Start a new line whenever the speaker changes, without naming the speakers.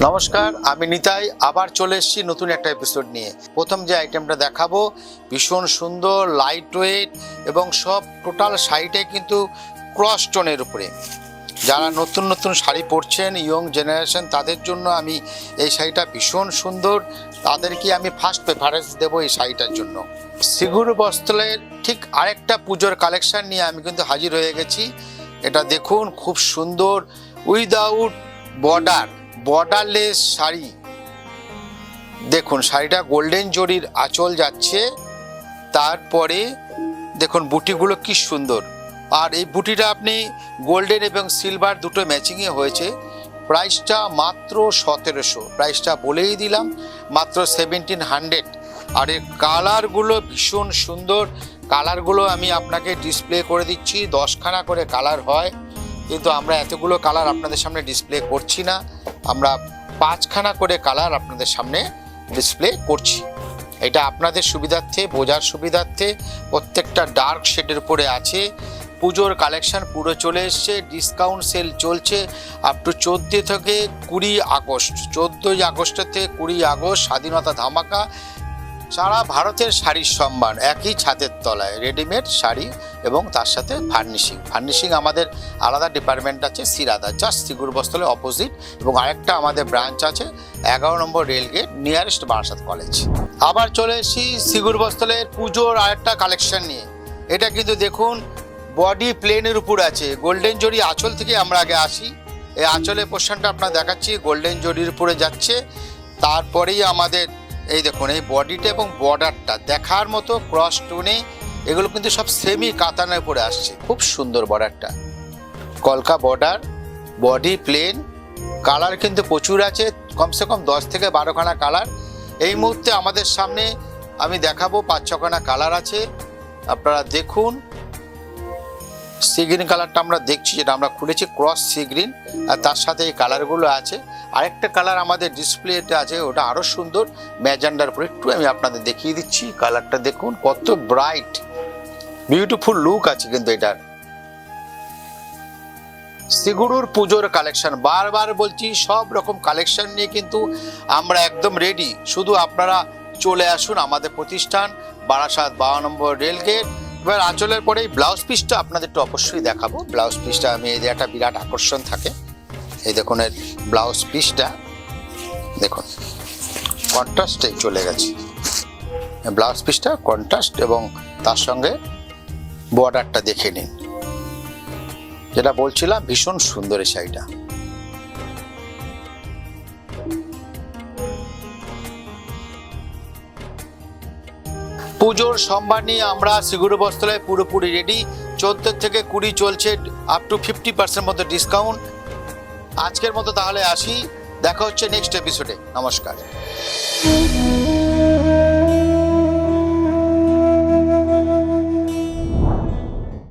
নমস্কার, আমি নিতাই আবার চলে এসেছি নতুন একটা এপিসোড নিয়ে। প্রথম যে আইটেমটা দেখাবো ভীষণ সুন্দর, লাইট ওয়েট এবং সব টোটাল শাড়িটাই কিন্তু ক্রস স্টোনের উপরে। যারা নতুন নতুন শাড়ি পরছেন, ইয়ং জেনারেশন, তাদের জন্য আমি এই শাড়িটা ভীষণ সুন্দর, তাদেরকে আমি ফার্স্ট প্রেফারেন্স দেবো এই শাড়িটার জন্য। সিগুর বস্ত্রের ঠিক আরেকটা পুজোর কালেকশন নিয়ে আমি কিন্তু হাজির হয়ে গেছি। এটা দেখুন, খুব সুন্দর উইদাউট বর্ডারলেস শাড়ি। দেখুন শাড়িটা গোল্ডেন জরির আঁচল যাচ্ছে, তারপরে দেখুন বুটিগুলো কি সুন্দর। আর এই বুটিটা আপনি গোল্ডেন এবং সিলভার দুটো ম্যাচিংয়ে হয়েছে। প্রাইসটা মাত্র 1700, প্রাইসটা বলেই দিলাম, মাত্র 1700। আর এর কালারগুলো ভীষণ সুন্দর। কালারগুলো আমি আপনাকে ডিসপ্লে করে দিচ্ছি, 10খানা করে কালার হয়, কিন্তু আমরা এতগুলো কালার আপনাদের সামনে ডিসপ্লে করছি না, আমরা 5খানা করে কালার আপনাদের সামনে ডিসপ্লে করছি। এটা আপনাদের সুবিধার্থে, বোঝার সুবিধার্থে। প্রত্যেকটা ডার্ক শেডের উপরে আছে। পুজোর কালেকশন পুরো চলে এসছে, ডিসকাউন্ট সেল চলছে আপ টু 14 থেকে 20 আগস্ট। 14ই আগস্টের থেকে 20 আগস্ট স্বাধীনতা ধামাকা। সারা ভারতের শাড়ির সম্মান একই ছাদের তলায়, রেডিমেড শাড়ি এবং তার সাথে ফার্নিশিং আমাদের আলাদা ডিপার্টমেন্ট আছে সিরাদা, জাস্ট সিগুর বস্ত্রের অপোজিট। এবং আরেকটা আমাদের ব্রাঞ্চ আছে 11 নম্বর রেলগেট, নিয়ারেস্ট বারাসাত কলেজ। আবার চলে এসেছি সিগুর বস্ত্রের পুজোর আরেকটা কালেকশন নিয়ে। এটা কিন্তু দেখুন বডি প্লেনের উপর আছে, গোল্ডেন জরি আঁচল থেকে আমরা আগে আসি। এই আঁচলের পোর্শনটা আপনার দেখাচ্ছি, গোল্ডেন জরির উপরে যাচ্ছে। তারপরেই আমাদের এই দেখুন এই বডিটা এবং বর্ডারটা দেখার মতো ক্রস টোনে, এগুলো কিন্তু সব সেমি কাতানের উপরে আসছে। খুব সুন্দর বর্ডারটা, কলকা বর্ডার, বডি প্লেন। কালার কিন্তু প্রচুর আছে, কমসে কম 10 থেকে 12খানা কালার এই মুহূর্তে আমাদের সামনে আমি দেখাবো। 5-6খানা কালার আছে, আপনারা দেখুন। সি গ্রিন কালারটা আমরা দেখছি, যেটা আমরা খুলেছি ক্রস সি গ্রিন, আর তার সাথে এই কালারগুলো আছে। আরেকটা কালার আমাদের ডিসপ্লেতে আছে, ওটা আরও সুন্দর, ম্যাজেন্ডার উপরে। একটু আমি আপনাদের দেখিয়ে দিচ্ছি কালারটা, দেখুন কত ব্রাইট, বিউটিফুল লুক আছে কিন্তু এটার। সিগুরুর পুজোর কালেকশন, বারবার বলছি, সব রকম কালেকশন নিয়ে কিন্তু আমরা একদম রেডি। শুধু আপনারা চলে আসুন আমাদের প্রতিষ্ঠান, বারাসাত 52 নম্বর রেলগেট। এবার আঁচলের পরেই ব্লাউজ পিসটা আপনাদের একটু অবশ্যই দেখাবো। ব্লাউজ পিসটা আমি এই যে একটা বিরাট আকর্ষণ থাকে, এই দেখুন এর ব্লাউজ পিসটা দেখুন কন্ট্রাস্টে চলে গেছে। ব্লাউজ পিসটা কন্ট্রাস্ট এবং তার সঙ্গে বর্ডারটা দেখে নিন, যেটা বলছিলাম ভীষণ সুন্দর এই শাড়িটা। পুজোর সম্মান নিয়ে আমরা সিগুর বস্ত্রালয় পুরোপুরি রেডি। 14 থেকে 20 চলছে, আপ টু 50% মতো ডিসকাউন্ট। আজকের মতো তাহলে আসি, দেখা হচ্ছে নেক্সট এপিসোডে। নমস্কার।